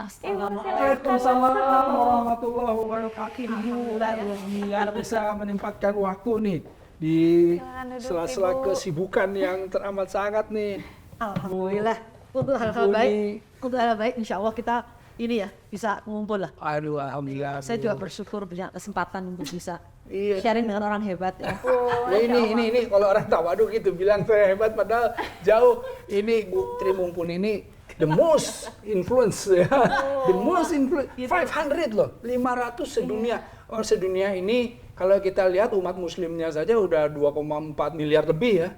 Waalaikumsalam warahmatullahi wabarakatuh. Luar bisa menyempatkan waktu nih di sela-sela kesibukan yang teramat sangat nih. Alhamdulillah. Untuk hal-hal baik, insya Allah kita ini ya bisa ngumpul lah. Aduh, alhamdulillah. Saya juga bersyukur punya kesempatan untuk bisa Iya. sharing dengan orang hebat ya. Ya ini kalau orang tawaduk gitu bilang saya hebat padahal jauh. Ini Bu Tri Mumpuni ini the most influence ya. The most influence 500 loh, 500 sedunia. Oh, sedunia ini kalau kita lihat umat muslimnya saja udah 2,4 miliar lebih ya.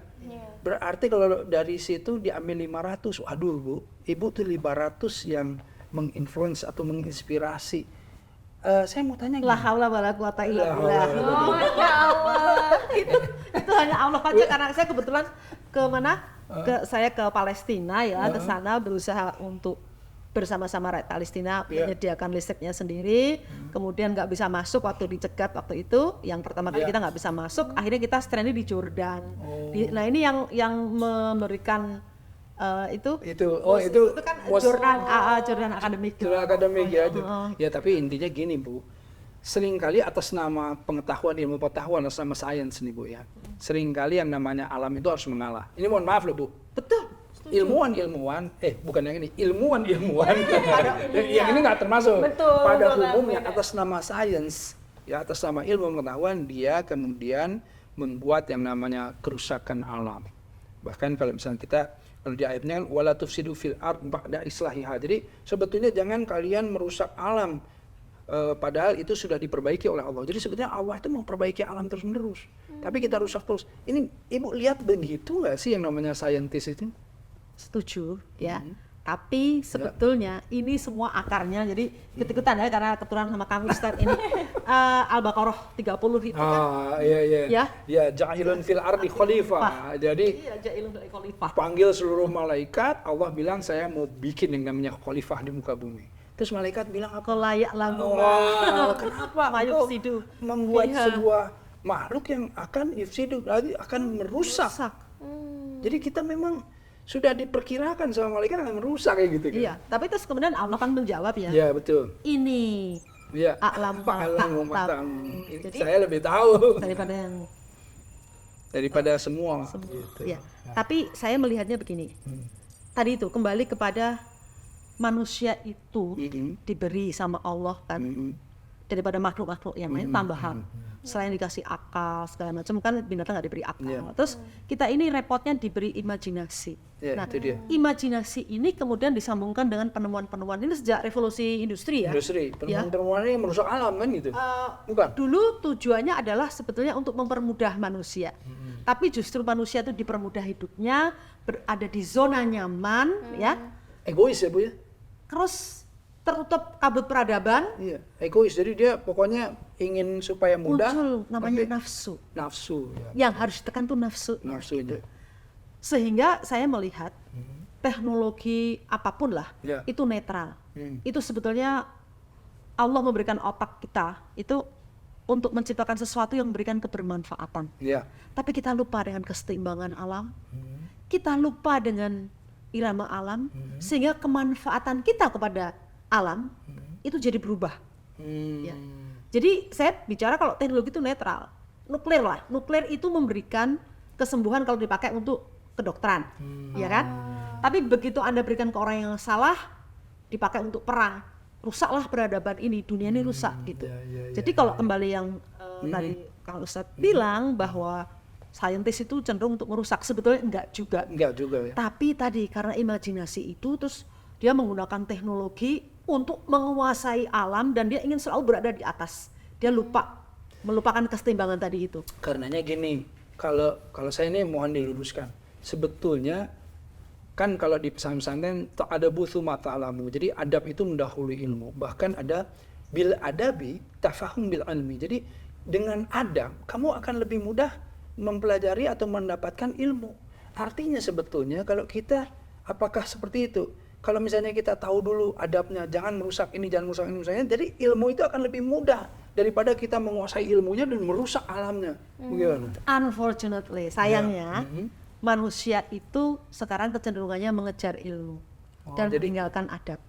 Berarti kalau dari situ diambil 500. Waduh, Bu. Ibu tuh 500 yang menginfluence atau menginspirasi. Saya mau tanya La haula wala quwata illa billah. Oh, ya Allah. Itu hanya Allah aja karena saya kebetulan ke mana? Saya ke Palestina ya, ke sana berusaha untuk bersama-sama rakyat Palestina menyediakan listriknya sendiri. Kemudian nggak bisa masuk waktu dicegat waktu itu. Yang pertama kali kita nggak bisa masuk, akhirnya kita stranded di Jordan. Nah ini yang memberikan itu kan Jordan Academic. Jordan Academic ya. Ya tapi intinya gini Bu, seringkali atas nama ilmu pengetahuan atas nama sains nih Bu ya, seringkali yang namanya alam itu harus mengalah. Ini mohon maaf loh Bu. Betul. Ilmuwan bukan yang ini, ilmuwan yang ini nggak termasuk. Betul, Pada betul, umumnya beda. atas nama sains ya, atas nama ilmu pengetahuan dia kemudian membuat yang namanya kerusakan alam. Bahkan kalau misalnya kalau di ayatnya kan wala tufsidu fil ard ba'da islahiha. Jadi sebetulnya jangan kalian merusak alam padahal itu sudah diperbaiki oleh Allah. Jadi sebetulnya Allah itu memperbaiki alam terus-menerus. Tapi kita rusak terus. Ini Ibu lihat begitu nggak sih yang namanya saintis itu? Setuju ya. Tapi sebetulnya ini semua akarnya jadi ikut-ikutan ya karena keturunan sama kami Ustaz ini Al-Baqarah 30 itu kan. Iya. Ya, ja'ilun fil ardi khalifah. Jadi ja'ilun fil khalifah. panggil seluruh malaikat, Allah bilang saya mau bikin yang namanya khalifah di muka bumi. Terus malaikat bilang apa? Kau layak lamu. Kenapa Mayuk engkau sidu membuat sebuah makhluk yang akan ifsidu, akan merusak. Jadi kita memang sudah diperkirakan sama malaikat akan merusak kayak gitu kan. Iya, tapi terus kemudian Allah kan menjawab ya. Iya, betul. Ini Iya. a'lamu Jadi saya lebih tahu daripada semua. Gitu. Ya. Tapi saya melihatnya begini. Tadi itu kembali kepada manusia itu diberi sama Allah kan daripada makhluk-makhluk yang lain tambahan. Selain dikasih akal segala macam kan binatang nggak diberi akal. Terus kita ini repotnya diberi imajinasi. Nah, itu dia. Imajinasi ini kemudian disambungkan dengan penemuan-penemuan ini sejak revolusi industri ya. Penemuan-penemuan yang merusak alam kan gitu. Bukan. Dulu tujuannya adalah sebetulnya untuk mempermudah manusia. Tapi justru manusia itu dipermudah hidupnya, berada di zona nyaman ya. Egois ya Bu ya. Terus tertutup kabut peradaban. Iya, egois. Jadi dia pokoknya ingin supaya mudah. Muncul namanya nafsu. Nafsu. Ya. Yang harus ditekan tuh nafsu. Nafsu itu. Sehingga saya melihat teknologi apapun lah itu netral. Itu sebetulnya Allah memberikan otak kita itu untuk menciptakan sesuatu yang memberikan kebermanfaatan. Ya. Tapi kita lupa dengan keseimbangan alam. Kita lupa dengan irama alam sehingga kemanfaatan kita kepada alam itu jadi berubah. Ya. Jadi saya bicara kalau teknologi itu netral, nuklir lah. Nuklir itu memberikan kesembuhan kalau dipakai untuk kedokteran, ya kan? Tapi begitu Anda berikan ke orang yang salah, dipakai untuk perang, rusaklah peradaban ini, dunia ini rusak gitu. Jadi kalau kembali yang tadi Kang Ustadz bilang bahwa saintis itu cenderung untuk merusak, sebetulnya enggak juga. Ya. Tapi tadi karena imajinasi itu terus dia menggunakan teknologi untuk menguasai alam dan dia ingin selalu berada di atas. Dia melupakan keseimbangan tadi itu. Karenanya gini, kalau saya ini mohon diluruskan. Sebetulnya kan kalau di pesantren ada butuh mata alamu. Jadi adab itu mendahului ilmu. Bahkan ada bil adabi tafahum bil ilmi. Jadi dengan adab kamu akan lebih mudah mempelajari atau mendapatkan ilmu. Artinya sebetulnya kalau kita apakah seperti itu? Kalau misalnya kita tahu dulu adabnya, jangan merusak ini, jangan merusak ini, misalnya, jadi ilmu itu akan lebih mudah daripada kita menguasai ilmunya dan merusak alamnya. Bagaimana? Unfortunately, sayangnya manusia itu sekarang kecenderungannya mengejar ilmu. dan jadi- meninggalkan adab.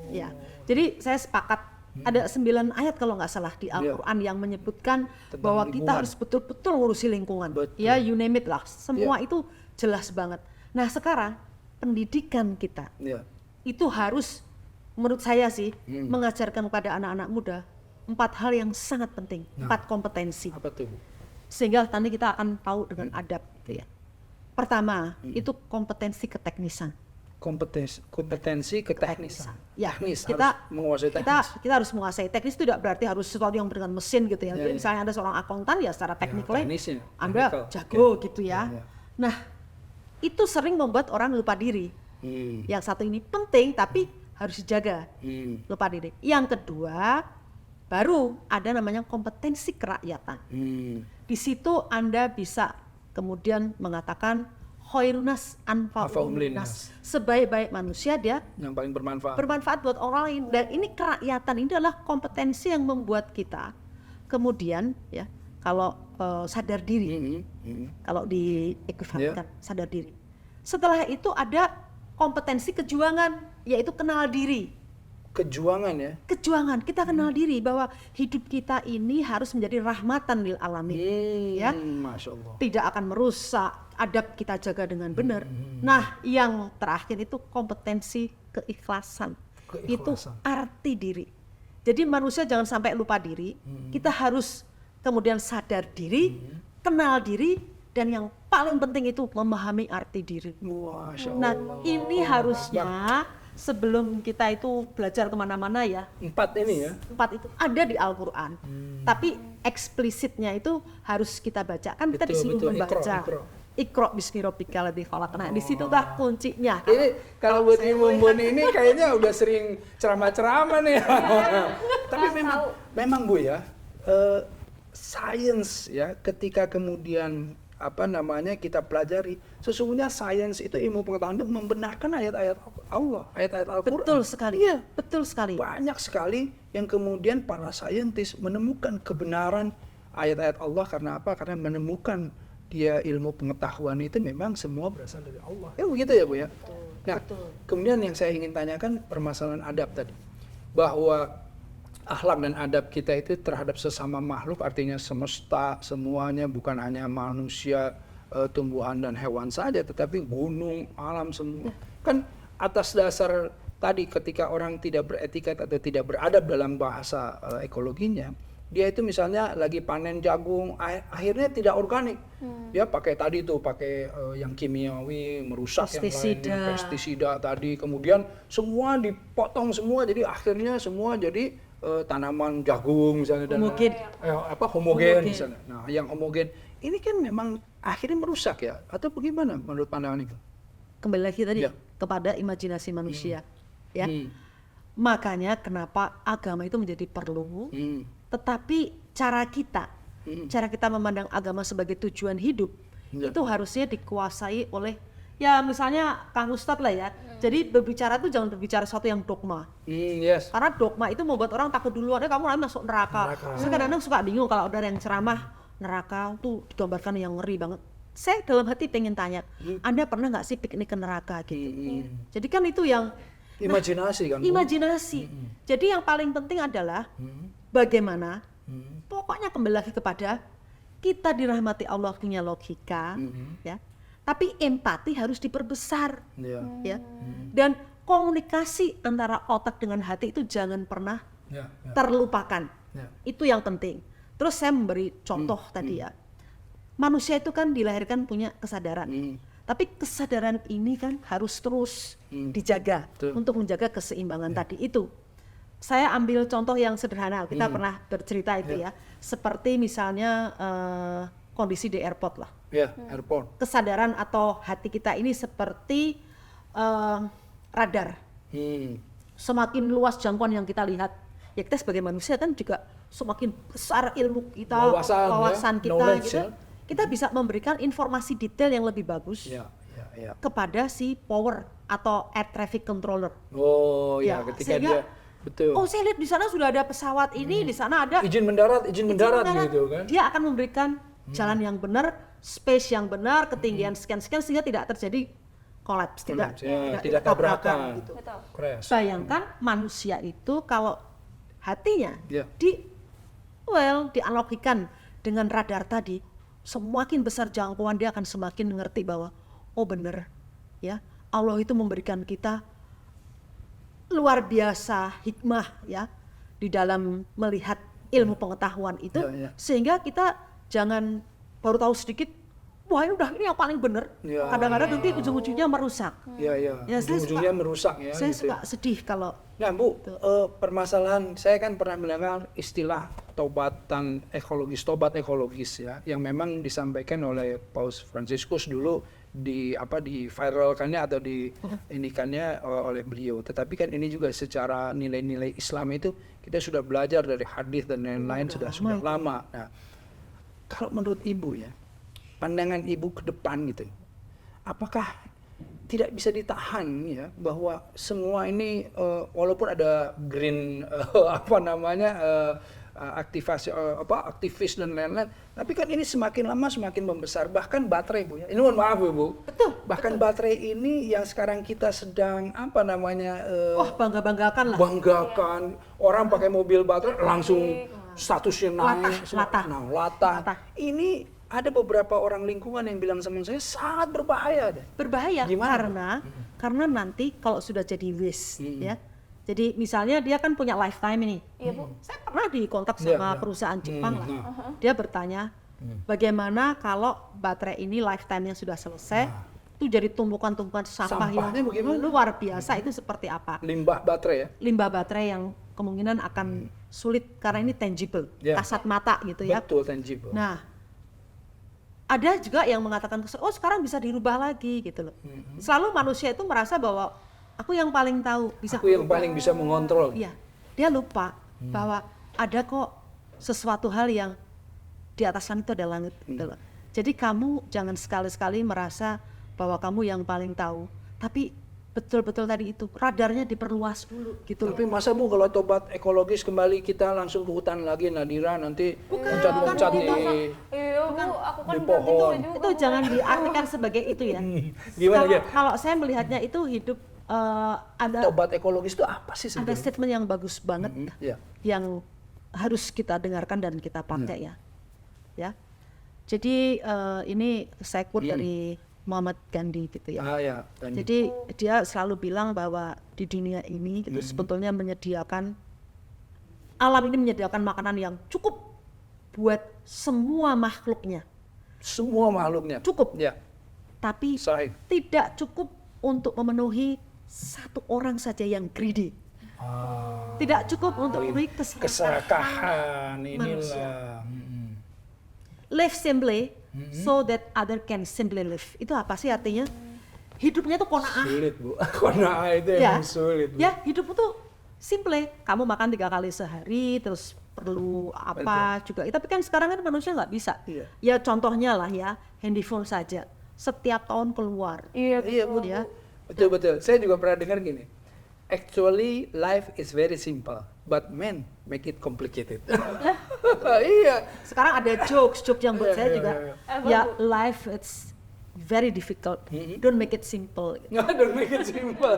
Ya, jadi saya sepakat ada 9 ayat kalau nggak salah di Al-Quran yang menyebutkan Tentang bahwa lingkungan. kita harus betul-betul ngurusi lingkungan. Betul. Ya, you name it lah, semua itu jelas banget. Nah sekarang pendidikan kita Ya. itu harus, menurut saya sih, mengajarkan kepada anak-anak muda 4 hal yang sangat penting, 4 kompetensi. Apa tuh, Bu? Sehingga nanti kita akan tahu dengan adab gitu ya. Pertama, itu kompetensi keteknisan. Kompetensi keteknisan. Ya, Teknis, kita harus menguasai teknis. kita harus menguasai teknis. Itu tidak berarti harus sesuatu yang dengan mesin gitu ya. Jadi Ya. misalnya Anda seorang akuntan ya secara teknikal teknisnya, Anda technical. jago gitu ya. Ya. Nah, itu sering membuat orang lupa diri. Hmm. Yang satu ini penting tapi harus dijaga. Hmm. Lupa diri. Yang kedua, baru ada namanya kompetensi kerakyatan. Hmm. Di situ Anda bisa kemudian mengatakan khairunas anfa'uhum linnas. Sebaik-baik manusia dia Yang paling bermanfaat. bermanfaat buat orang lain. Dan ini kerakyatan, ini adalah kompetensi yang membuat kita kemudian ya, kalau sadar diri, Hmm. Hmm. kalau diekuivalentkan sadar diri. Setelah itu ada kompetensi kejuangan, yaitu kenal diri. Kejuangan ya. Kejuangan, kita kenal diri bahwa hidup kita ini harus menjadi rahmatan lil alamin. Ya. Masya Allah. Tidak akan merusak, adab kita jaga dengan benar. Nah, yang terakhir itu kompetensi keikhlasan. Itu Keikhlasan. arti diri. Jadi manusia jangan sampai lupa diri. Kita harus kemudian sadar diri, kenal diri, dan yang paling penting itu memahami arti diri. Masya Allah. Nah, ini harusnya sebelum kita itu belajar kemana-mana ya, 4 ini ya. 4 itu ada di Al-Quran. Tapi eksplisitnya itu harus kita baca. Kan kita Betul, disuruh betul. membaca. Iqra. Iqra bismi rabbikal ladzi khalaq. Nah, di situlah kuncinya. Ini kalau buat Imumbun ini kayaknya udah sering ceramah-ceramah nih. Tapi memang Bu ya, sains ya, ketika kemudian apa namanya kita pelajari, sesungguhnya sains itu ilmu pengetahuan itu membenarkan ayat-ayat Allah, ayat-ayat Al-Quran. Betul sekali. Iya. Betul sekali. Banyak sekali yang kemudian para saintis menemukan kebenaran ayat-ayat Allah. Karena apa? Karena menemukan dia ilmu pengetahuan itu memang semua berasal dari Allah. Ya begitu ya Bu ya. Nah, kemudian yang saya ingin tanyakan permasalahan adab tadi. Bahwa akhlak dan adab kita itu terhadap sesama makhluk, artinya semesta semuanya, bukan hanya manusia, tumbuhan dan hewan saja, tetapi gunung, alam semua. Kan atas dasar tadi ketika orang tidak beretika atau tidak beradab dalam bahasa ekologinya, dia itu misalnya lagi panen jagung, akhirnya tidak organik. Ya pakai tadi tuh, pakai yang kimiawi, merusak Pestisida. yang lainnya, pestisida tadi, kemudian semua dipotong semua, jadi akhirnya semua jadi tanaman jagung misalnya dan Homogen. homogen misalnya. Nah, yang homogen ini kan memang akhirnya merusak ya, atau bagaimana menurut pandangan itu? Kembali lagi tadi Ya. kepada imajinasi manusia. Ya. Hmm. Makanya kenapa agama itu menjadi perlu. Hmm. Tetapi cara kita memandang agama sebagai tujuan hidup, Ya. itu harusnya dikuasai oleh, ya misalnya Kang Ustadz lah ya. Jadi berbicara tuh jangan berbicara sesuatu yang dogma. Yes. Karena dogma itu membuat orang takut duluan, kamu nanti masuk neraka. Saya kadang-kadang suka bingung kalau ada yang ceramah neraka tuh digambarkan yang ngeri banget. Saya dalam hati pengen tanya, Anda pernah nggak sih piknik ke neraka gitu? Jadi kan itu yang Imajinasi kan, Bu? imajinasi. Jadi yang paling penting adalah bagaimana, pokoknya kembali lagi kepada kita dirahmati Allah, punya logika, ya. Tapi empati harus diperbesar, Ya. ya. Dan komunikasi antara otak dengan hati itu jangan pernah Ya. Ya. terlupakan. Ya. Itu yang penting. Terus saya memberi contoh tadi ya. Manusia itu kan dilahirkan punya kesadaran. Tapi kesadaran ini kan harus terus dijaga. Betul. Untuk menjaga keseimbangan tadi itu. Saya ambil contoh yang sederhana, kita pernah bercerita itu ya. Seperti misalnya kondisi di airport lah. Ya, airport. Kesadaran atau hati kita ini seperti radar. Semakin luas jangkauan yang kita lihat, ya kita sebagai manusia kan juga semakin besar ilmu kita, Wawasan, ya, kita knowledge, gitu. ya. Kita bisa memberikan informasi detail yang lebih bagus Ya, ya, ya. kepada si power atau air traffic controller. Oh ya, Ya, ketika sehingga, dia betul. Oh, saya lihat di sana sudah ada pesawat ini, di sana ada Izin mendarat mendarat. gitu kan. Dia akan memberikan jalan yang benar, space yang benar, ketinggian sekian-sekian sehingga tidak terjadi collapse, Collapse, ya, tidak tidak tabrakan. gitu. Betul. Crash. Bayangkan manusia itu kalau hatinya Ya. dianalogikan dengan radar tadi, semakin besar jangkauan dia akan semakin mengerti bahwa oh benar ya, Allah itu memberikan kita luar biasa hikmah ya di dalam melihat ilmu pengetahuan itu, Ya, ya. sehingga kita jangan baru tahu sedikit, wah ini yang paling benar. Ya. Kadang-kadang nanti ujung-ujungnya merusak. Ya, ya. Ya, saya Ujung-ujungnya suka- merusak ya. Saya gitu suka ya. sedih kalau Nah Bu, permasalahan saya kan pernah mendengar istilah tobat ekologis ya, yang memang disampaikan oleh Paus Fransiskus dulu di viralkannya atau di inikannya oleh beliau. Tetapi kan ini juga secara nilai-nilai Islam itu kita sudah belajar dari hadis dan lain-lain sudah lama. Nah, kalau menurut Ibu ya, pandangan Ibu ke depan gitu, apakah tidak bisa ditahan ya bahwa semua ini walaupun ada green aktivis dan lain-lain, tapi kan ini semakin lama semakin membesar, bahkan baterai Bu ya. Ini mohon maaf Bu. betul. Bahkan baterai ini yang sekarang kita sedang Wah bangga-banggakan lah. banggakan, orang pakai mobil baterai langsung statusnya naik, Latah. Ini ada beberapa orang lingkungan yang bilang sama saya sangat berbahaya deh. Berbahaya Gimana, karena nanti kalau sudah jadi waste ya. Jadi misalnya dia kan punya lifetime ini. Iya Bu. Saya pernah dikontak Iya, sama iya. perusahaan Jepang lah. Nah. Dia bertanya, bagaimana kalau baterai ini lifetime-nya sudah selesai, itu jadi tumpukan-tumpukan sampah yang Sampahnya bagaimana? luar biasa, itu seperti apa? Limbah baterai ya. Limbah baterai yang kemungkinan akan sulit karena ini tangible, Ya. kasat mata gitu ya. Betul, tangible. Nah, ada juga yang mengatakan, oh sekarang bisa dirubah lagi gitu loh. Selalu manusia itu merasa bahwa aku yang paling tahu bisa. Aku yang paling bisa mengontrol. Iya, dia lupa bahwa ada kok sesuatu hal yang di atas langit itu ada langit gitu loh. Jadi kamu jangan sekali-sekali merasa bahwa kamu yang paling tahu, tapi betul-betul tadi itu radarnya diperluas dulu gitu loh. Tapi masa Bu kalau tobat ekologis kembali kita langsung ke hutan lagi, Nadira nanti loncat-loncat bukan di Iya Bu, aku kan di belum pohon. juga. Itu jangan diartikan sebagai itu ya. Gimana ya? Kalau saya melihatnya itu hidup ada Tobat ekologis itu apa sih ada sebenarnya? statement yang bagus banget Ya. yang harus kita dengarkan dan kita pakai ya. Jadi ini saya quote dari Muhammad Gandhi gitu ya. Ya. Dan Jadi dia selalu bilang bahwa di dunia ini gitu sebetulnya alam ini menyediakan makanan yang cukup buat semua makhluknya, semua makhluknya. cukup. Ya. Tapi Sahih. tidak cukup untuk memenuhi satu orang saja yang greedy. Tidak cukup untuk memenuhi Keserakahan manusia. inilah. Live simply so that other can simply live. Itu apa sih artinya? Hidupnya tuh qanaah. Sulit Bu. Qanaah itu emang sulit Bu. Ya, hidup itu simple. Kamu makan 3 kali sehari, terus perlu apa juga. Tapi kan sekarang kan manusia nggak bisa. Iya. Ya contohnya lah ya, handphone saja. Setiap tahun keluar. Iya Bu. Ya. Betul. Saya juga pernah dengar gini. Actually life is very simple, but men make it complicated. Iya. Sekarang ada jokes yang buat saya juga. iya. Ya, life it's very difficult. Don't make it simple. Don't make it simple.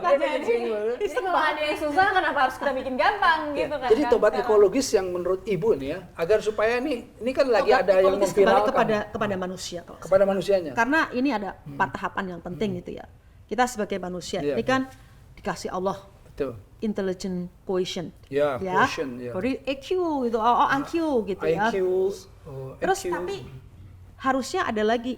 Jadi kalau ada yang susah kenapa harus kita bikin gampang gitu kan. Jadi tobat sekarang. ekologis yang menurut Ibu nih ya, agar supaya ini kan lagi Tobat ada yang ekologis kembali memviralkan kepada manusia kalau kepada manusianya. karena ini ada 4 tahapan yang penting gitu ya. Kita sebagai manusia Iya, ini kan dikasih Allah Betul. intelligent quotient, Ya, quotient, ya. Dari EQ gitu, IQ gitu ya. IQ, Terus EQ. tapi harusnya ada lagi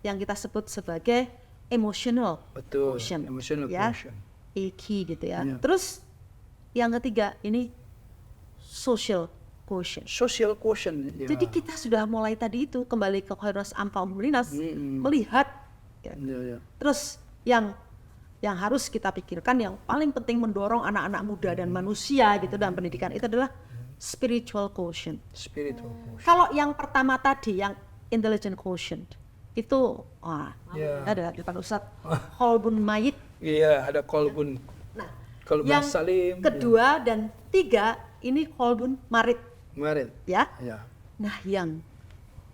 yang kita sebut sebagai emotional Betul, quotient, emotional ya, quotient. EQ gitu ya. Iya. Terus yang ketiga ini social quotient. Social quotient. Ya. Jadi kita sudah mulai tadi itu kembali ke khairas ampal murinas, melihat ya. Ya. Terus yang harus kita pikirkan yang paling penting mendorong anak-anak muda dan manusia gitu dalam pendidikan itu adalah spiritual quotient. Spiritual quotient. Kalau yang pertama tadi yang intelligent quotient itu Ya. ada di depan Ustadz Kolbun Mayit. Iya, ada kolbun. Nah, Kolbun yang Salim. kedua dan 3 ini Kolbun Marit Kemarin. ya. Ya. Nah, yang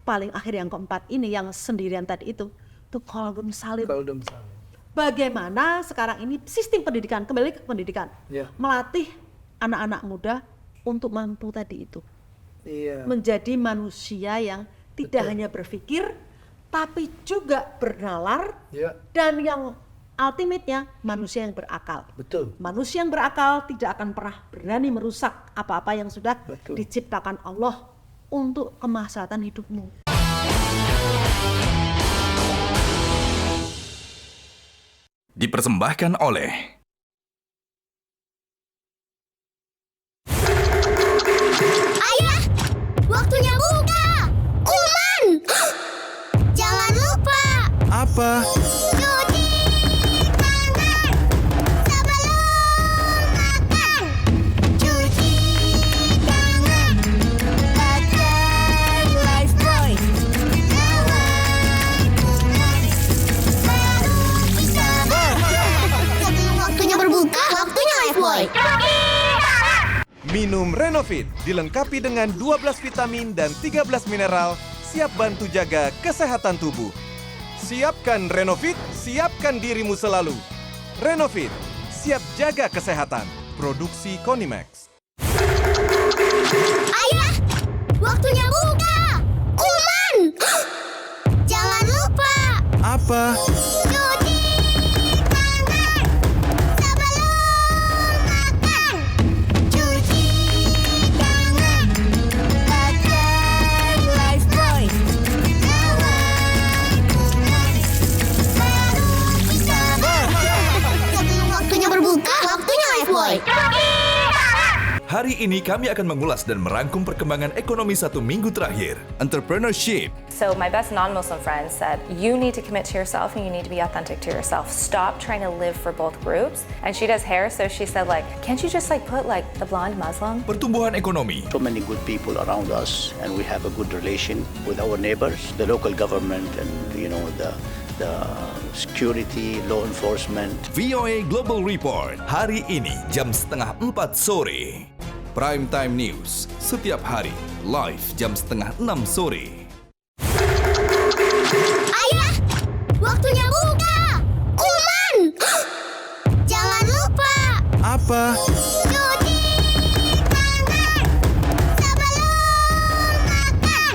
paling akhir yang keempat ini yang sendirian tadi itu Kolbun Salim. Kolbun Salim. bagaimana sekarang ini sistem pendidikan, kembali ke pendidikan, melatih anak-anak muda untuk mampu tadi itu. Menjadi manusia yang tidak hanya berpikir, tapi juga bernalar, dan yang ultimate-nya manusia yang berakal. Manusia yang berakal tidak akan pernah berani merusak apa-apa yang sudah diciptakan Allah untuk kemaslahatan hidupmu. Dipersembahkan oleh Ayah, waktunya buka. Kuman. Jangan lupa. apa? Cuci tangan sebelum makan. Cuci tangan pakai Lifebuoy. Sebelum waktunya berbuka, waktunya Lifebuoy. Minum Renovit dilengkapi dengan 12 vitamin dan 13 mineral, siap bantu jaga kesehatan tubuh. Siapkan Renovit, siapkan dirimu selalu. Renovit, siap jaga kesehatan. Produksi Konimax. Ayah, waktunya buka. Kuman. Jangan lupa. Apa? Cuci tangan sebelum makan. Cuci tangan pakai Lifebuoy. Sebelum waktunya berbuka, waktunya Lifebuoy. Hari ini kami akan mengulas dan merangkum perkembangan ekonomi 1 minggu terakhir. Entrepreneurship, So my best non-Muslim friend said, you need to commit to yourself and you need to be authentic to yourself. Stop trying to live for both groups. And she does hair, so she said like, can't you just like put like the blonde Muslim? pertumbuhan ekonomi, So many good people around us, and we have a good relation with our neighbors, the local government, and the security, law enforcement. VOA Global Report. Hari ini jam 3:30 sore. Prime Time News setiap hari live jam 5:30 sore. Ayah, waktunya buka. Kuman. Jangan lupa. Apa? Cuci tangan sebelum makan.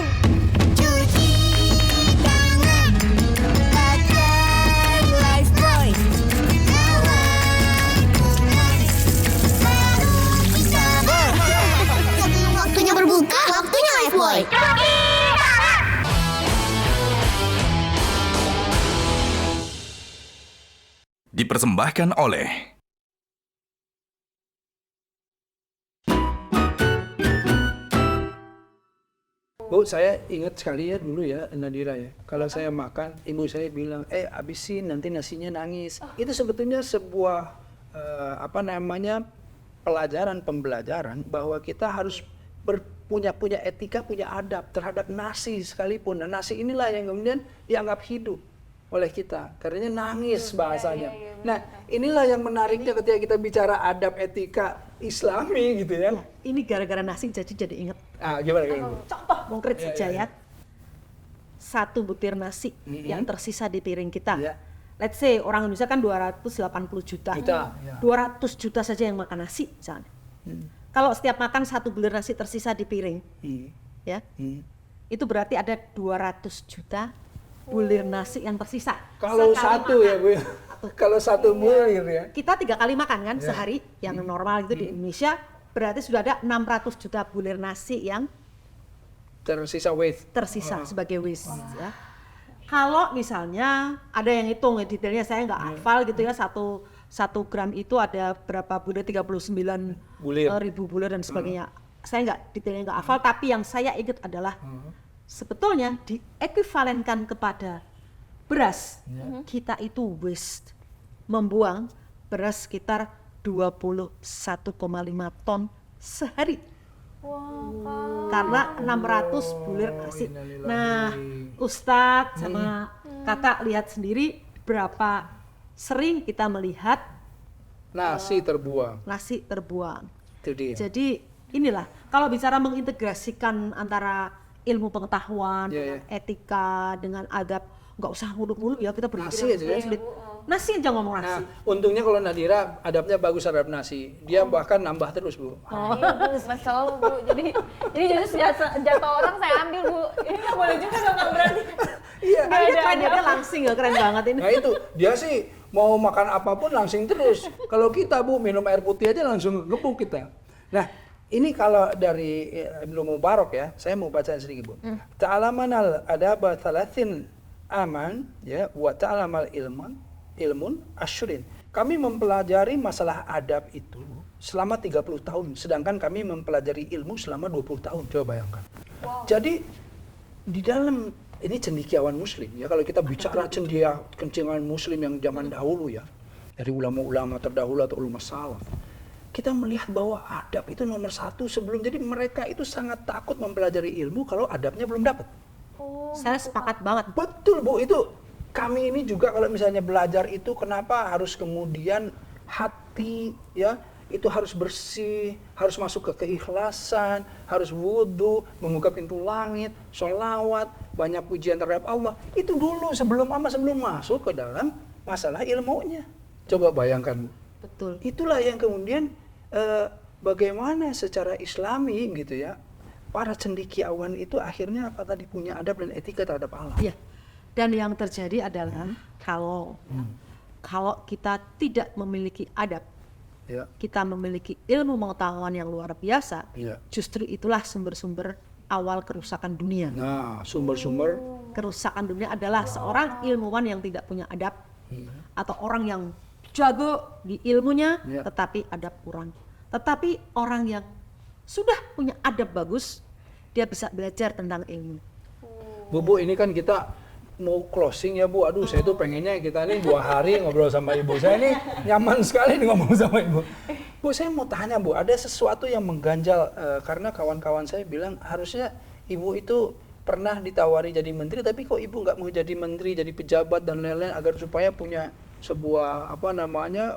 Cuci tangan pakai Lifebuoy. Sebelum waktunya berbuka, waktunya Lifebuoy. Dipersembahkan oleh Bu, saya ingat sekali ya dulu ya, Nadira ya. Kalau saya makan, ibu saya bilang, habisin nanti nasinya nangis. Itu sebetulnya sebuah pembelajaran bahwa kita harus punya etika, punya adab terhadap nasi sekalipun. Dan nasi inilah yang kemudian dianggap hidup oleh kita. Karena nangis bahasanya. Nah, inilah yang menariknya ketika kita bicara adab etika Islami gitu ya. Ini gara-gara nasi jadi ingat. Gimana? Contoh konkret saja ya. Satu butir nasi yang tersisa di piring kita. Let's say orang Indonesia kan 280 juta. 200 juta saja yang makan nasi misalnya. Kalau setiap makan satu butir nasi tersisa di piring, ya, itu berarti ada 200 juta bulir nasi yang tersisa. Kalau Sekali satu makan. ya Bu, kalau satu bulir ya. Kita 3 kali makan kan sehari, yang normal gitu di Indonesia, berarti sudah ada 600 juta bulir nasi yang Tersisa waste. tersisa sebagai waste. Ya. Kalau misalnya ada yang hitung detailnya, saya nggak hafal gitu ya, satu gram itu ada berapa bulir, 39 ribu bulir dan sebagainya. Saya detailnya nggak hafal, tapi yang saya ingat adalah sebetulnya diekuivalenkan kepada beras, kita itu waste, membuang beras sekitar 21,5 ton sehari. Karena 600 bulir nasi. Nah, Ustadz sama kakak lihat sendiri berapa sering kita melihat Nasi terbuang. nasi terbuang. Itu dia. Jadi inilah, kalau bicara mengintegrasikan antara ilmu pengetahuan, dengan etika, dengan adab, nggak usah muluk-muluk ya, kita berpikir Nasi aja ya. sulit. nasi aja ngomong nasi. Nah, untungnya kalau Nadira adabnya bagus terhadap nasi. Dia bahkan nambah terus, Bu. Iya, Bu, selalu, Bu. Jadi justru jatah orang saya ambil, Bu. Ini nggak boleh juga dong, Kang, berarti. Iya. Kan dia kreditnya langsing ya, keren banget ini. Nah itu, dia sih mau makan apapun langsing terus. Kalau kita, Bu, minum air putih aja langsung gebuk kita. Nah, ini kalau dari Ibnu Mubarak ya, saya mau baca sedikit, Bu. Ta'alamanal adaba thalathin aman, ya, wa ta'alamal ilmun asyrin. Kami mempelajari masalah adab itu selama 30 tahun, sedangkan kami mempelajari ilmu selama 20 tahun. Coba bayangkan. Jadi di dalam ini cendekiawan muslim ya, kalau kita bicara cendekiawan muslim yang zaman dahulu ya, dari ulama-ulama terdahulu atau ulama salaf, kita melihat bahwa adab itu nomor satu sebelum. Jadi mereka itu sangat takut mempelajari ilmu kalau adabnya belum dapat. Saya sepakat banget. Betul, Bu, itu kami ini juga kalau misalnya belajar itu kenapa harus kemudian hati ya itu harus bersih, harus masuk ke keikhlasan, harus wudhu, membuka pintu langit, sholawat, banyak pujian terhadap Allah. Itu dulu sebelum masuk ke dalam masalah ilmunya. Coba bayangkan. Betul. Itulah yang kemudian bagaimana secara Islami gitu ya, para cendekiawan itu akhirnya apa tadi punya adab dan etika terhadap Allah. Iya. Dan yang terjadi adalah kalau kita tidak memiliki adab, Ya. kita memiliki ilmu pengetahuan yang luar biasa, Ya. justru itulah sumber-sumber awal kerusakan dunia. Nah, sumber-sumber Kerusakan dunia adalah seorang ilmuwan yang tidak punya adab, atau orang yang jago di ilmunya, Ya. tetapi adab kurang. Tetapi orang yang sudah punya adab bagus, dia bisa belajar tentang ilmu. Bu, ini kan kita mau closing ya, Bu. Aduh, saya tuh pengennya kita nih 2 hari ngobrol sama Ibu. Saya ini nyaman sekali nih ngomong sama Ibu. Bu, saya mau tanya, Bu, ada sesuatu yang mengganjal karena kawan-kawan saya bilang harusnya Ibu itu pernah ditawari jadi menteri, tapi kok Ibu nggak mau jadi menteri, jadi pejabat dan lain-lain agar supaya punya sebuah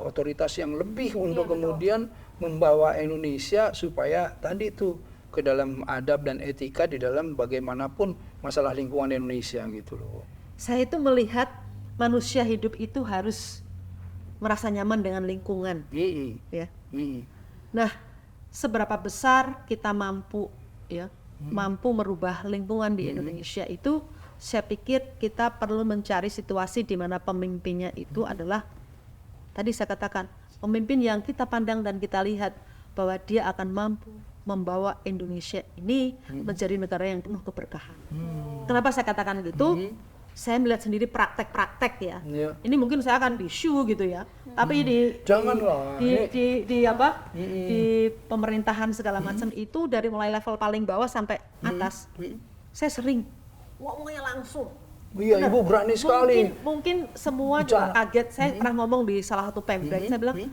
otoritas yang lebih untuk kemudian membawa Indonesia supaya tadi tuh ke dalam adab dan etika di dalam bagaimanapun masalah lingkungan Indonesia gitu loh. Saya itu melihat manusia hidup itu harus merasa nyaman dengan lingkungan, ya. Nah, seberapa besar kita mampu merubah lingkungan di Indonesia itu, saya pikir kita perlu mencari situasi di mana pemimpinnya itu adalah, tadi saya katakan, pemimpin yang kita pandang dan kita lihat bahwa dia akan mampu membawa Indonesia ini menjadi negara yang penuh keberkahan. Kenapa saya katakan gitu? Saya melihat sendiri praktek-praktek ya. Ini mungkin saya akan bisu gitu ya. Tapi di pemerintahan segala macam itu, dari mulai level paling bawah sampai atas, saya sering ngomongnya langsung. Iya, Ibu berani sekali. Mungkin semua juga kaget. Saya pernah ngomong di salah satu pemprek, saya bilang,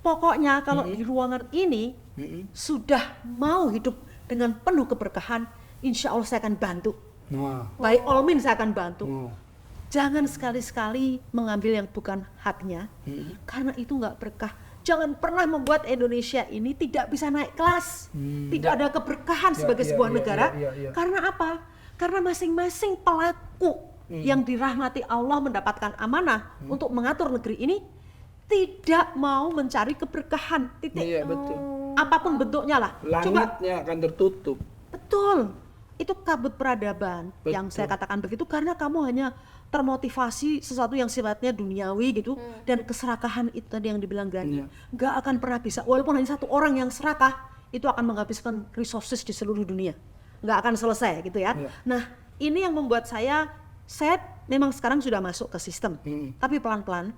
pokoknya kalau di ruangan ini sudah mau hidup dengan penuh keberkahan, insya Allah saya akan bantu. By all means saya akan bantu. Jangan sekali-sekali mengambil yang bukan haknya, karena itu nggak berkah. Jangan pernah membuat Indonesia ini tidak bisa naik kelas, tidak ada keberkahan sebagai sebuah negara. Karena apa? Karena masing-masing pelaku yang dirahmati Allah mendapatkan amanah untuk mengatur negeri ini tidak mau mencari keberkahan. Iya, betul. Apapun bentuknya lah. Langitnya akan tertutup. Betul. Itu kabut peradaban. Yang saya katakan begitu karena kamu hanya termotivasi sesuatu yang sifatnya duniawi gitu, dan keserakahan itu tadi yang dibilang Gani, nggak akan pernah bisa. Walaupun hanya satu orang yang serakah, itu akan menghabiskan resources di seluruh dunia. Nggak akan selesai gitu ya. Nah, ini yang membuat saya memang sekarang sudah masuk ke sistem, tapi pelan-pelan.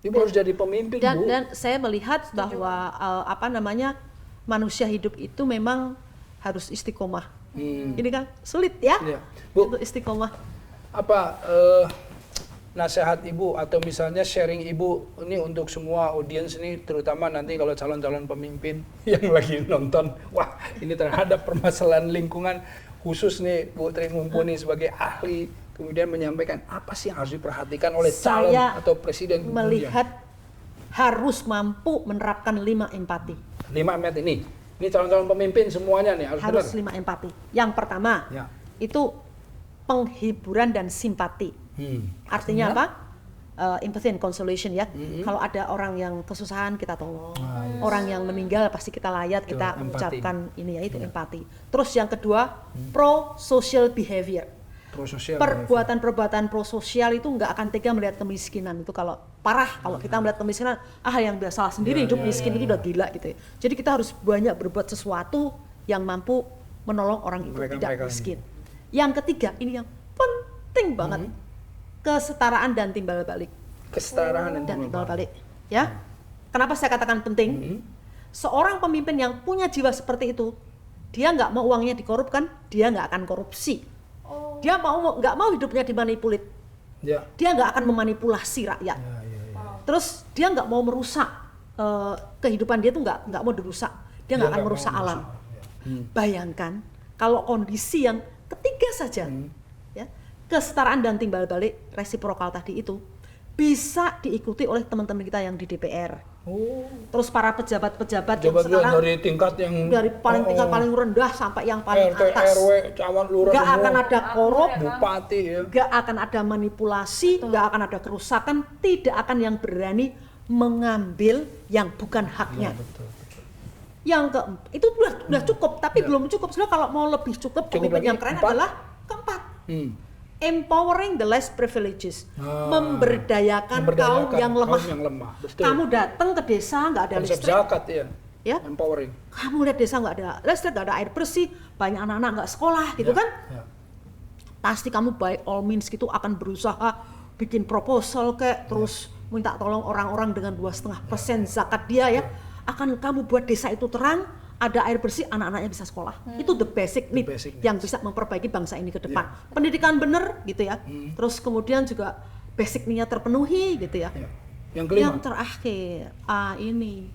Ibu harus jadi pemimpin, Bu. Dan saya melihat bahwa manusia hidup itu memang harus istiqomah. Ini kan sulit ya, Bu, untuk istiqomah. Apa nasihat Ibu atau misalnya sharing Ibu ini untuk semua audiens ini, terutama nanti kalau calon-calon pemimpin yang lagi nonton, wah ini terhadap permasalahan lingkungan khusus nih Bu Tri Mumpuni sebagai ahli, kemudian menyampaikan apa sih yang harus diperhatikan oleh calon atau presiden kemudian. Melihat harus mampu menerapkan 5 empati. 5 empati ini calon-calon pemimpin semuanya nih harus 5 empati. Yang pertama itu penghiburan dan simpati. Artinya apa? empathy and consolation ya. Kalau ada orang yang kesusahan kita tolong, orang yang meninggal pasti kita layat, kita empati. ucapkan ini ya, itu empati. Terus yang kedua, pro social behavior. Prososial. Perbuatan-perbuatan prososial itu nggak akan tega melihat kemiskinan. Itu kalau parah, kalau kita melihat kemiskinan, yang biasa sendiri hidup miskin itu udah gila gitu ya. Jadi kita harus banyak berbuat sesuatu yang mampu menolong orang itu tidak miskin. Yang ketiga, ini yang penting banget, kesetaraan dan timbal balik. Kesetaraan dan Timbal balik. Ya, kenapa saya katakan penting? Seorang pemimpin yang punya jiwa seperti itu, dia nggak mau uangnya dikorupkan, dia nggak akan korupsi. Dia nggak mau hidupnya dimanipulit. Ya. Dia nggak akan memanipulasi rakyat. Terus dia nggak mau merusak kehidupan dia tuh nggak mau dirusak. Dia nggak akan merusak alam. Bayangkan kalau kondisi yang ketiga saja, ya, kesetaraan dan timbal balik resiprokal tadi itu bisa diikuti oleh teman-teman kita yang di DPR. Terus para pejabat-pejabat yang sekarang dari tingkat yang dari tingkat paling rendah sampai yang paling RT, atas. RW, camat, lurah, Gak semua. akan ada korup, Bupati ya. gak akan ada manipulasi, gak akan ada kerusakan, tidak akan yang berani mengambil yang bukan haknya. Yang keempat, itu udah cukup, tapi belum cukup. Sebenarnya kalau mau lebih cukup pemimpin lagi, yang keren 4. adalah keempat. Empowering the less privileges, memberdayakan kaum yang lemah. Betul. Kamu datang ke desa nggak ada Konsep listrik, zakat ya. ya. Empowering. Kamu lihat desa nggak ada listrik, nggak ada air bersih, banyak anak-anak nggak sekolah, gitu kan? Ya. Pasti kamu by all means gitu akan berusaha bikin proposal kayak terus minta tolong orang-orang dengan 2,5% zakat dia ya. Akan kamu buat desa itu terang, ada air bersih, anak-anaknya bisa sekolah. Itu the basic need yang bisa memperbaiki bangsa ini ke depan. Pendidikan bener gitu ya. Terus kemudian juga basic need-nya terpenuhi gitu ya. Yang kelima. Yang terakhir, ini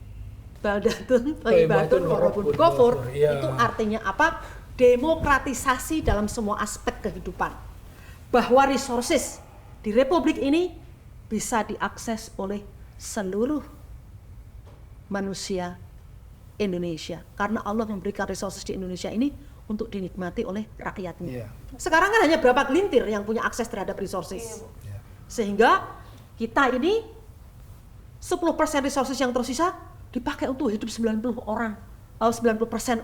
baldatun thayyibatun wa rabbun ghafur. Iya. Itu artinya apa? Demokratisasi dalam semua aspek kehidupan. Bahwa resources di Republik ini bisa diakses oleh seluruh manusia Indonesia, karena Allah memberikan resources di Indonesia ini untuk dinikmati oleh rakyatnya. Sekarang kan hanya berapa gelintir yang punya akses terhadap resources, sehingga kita ini 10% resources yang tersisa dipakai untuk hidup 90%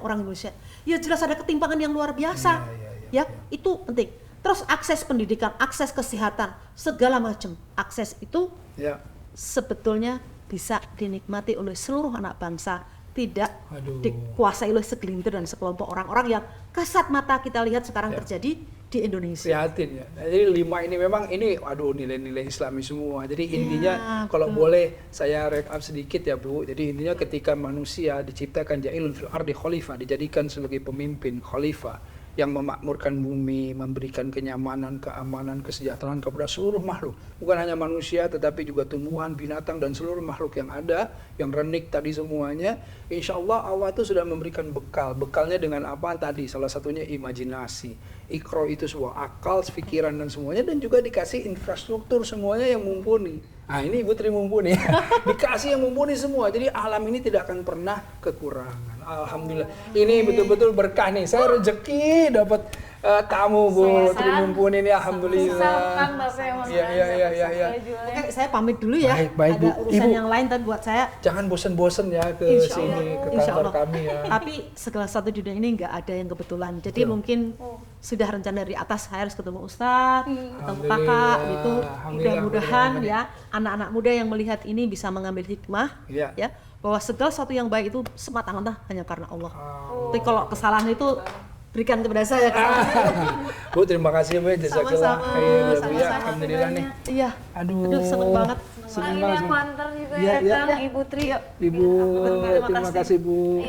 orang Indonesia. Ya jelas ada ketimpangan yang luar biasa, itu penting. Terus akses pendidikan, akses kesehatan, segala macam akses itu sebetulnya bisa dinikmati oleh seluruh anak bangsa, tidak dikuasai oleh segelintir dan sekelompok orang-orang yang kasat mata kita lihat sekarang terjadi di Indonesia. Prihatin ya. Jadi 5 ini memang ini nilai-nilai Islami semua. Jadi intinya kalau boleh saya recap sedikit ya Bu. Jadi intinya ketika manusia diciptakan ja'ilun fil ardi khalifah, dijadikan sebagai pemimpin khalifah yang memakmurkan bumi, memberikan kenyamanan, keamanan, kesejahteraan kepada seluruh makhluk. Bukan hanya manusia, tetapi juga tumbuhan, binatang, dan seluruh makhluk yang ada, yang renik tadi semuanya. Insya Allah Allah itu sudah memberikan bekal. Bekalnya dengan apa tadi? Salah satunya imajinasi. Iqra itu sebuah akal, pikiran, dan semuanya. Dan juga dikasih infrastruktur semuanya yang mumpuni. Nah ini Ibu Tri mumpuni. Dikasih yang mumpuni semua. Jadi alam ini tidak akan pernah kekurangan. Alhamdulillah. Ini betul-betul berkah nih. Saya rezeki dapat tamu Bu Tri mumpuni ini. Alhamdulillah. Iya. Oke, saya pamit dulu ya. Baik, ada Bu. urusan Ibu, yang lain tapi buat saya jangan bosan-bosan ya ke Insya sini, Allah. ke Insya kantor Allah. kami ya. Tapi segala sesuatu di dunia ini nggak ada yang kebetulan. Jadi mungkin sudah rencana dari atas saya harus ketemu Ustadz, ketemu kakak gitu. Mudah-mudahan ya anak-anak muda yang melihat ini bisa mengambil hikmah ya bahwa segala sesuatu yang baik itu semata-mata hanya karena Allah. Tapi kalau kesalahan itu berikan kepada saya. Bu, terima kasih Bu. Jazakallah Sama-sama. khair ya Bu ya. Sama-sama. Alhamdulillah nih. Iya. Aduh, Seneng banget. Seneng Ini banget. aku antar juga Iya, ya, iya. Kang, Ibu Tri. Ibu, terima kasih Bu.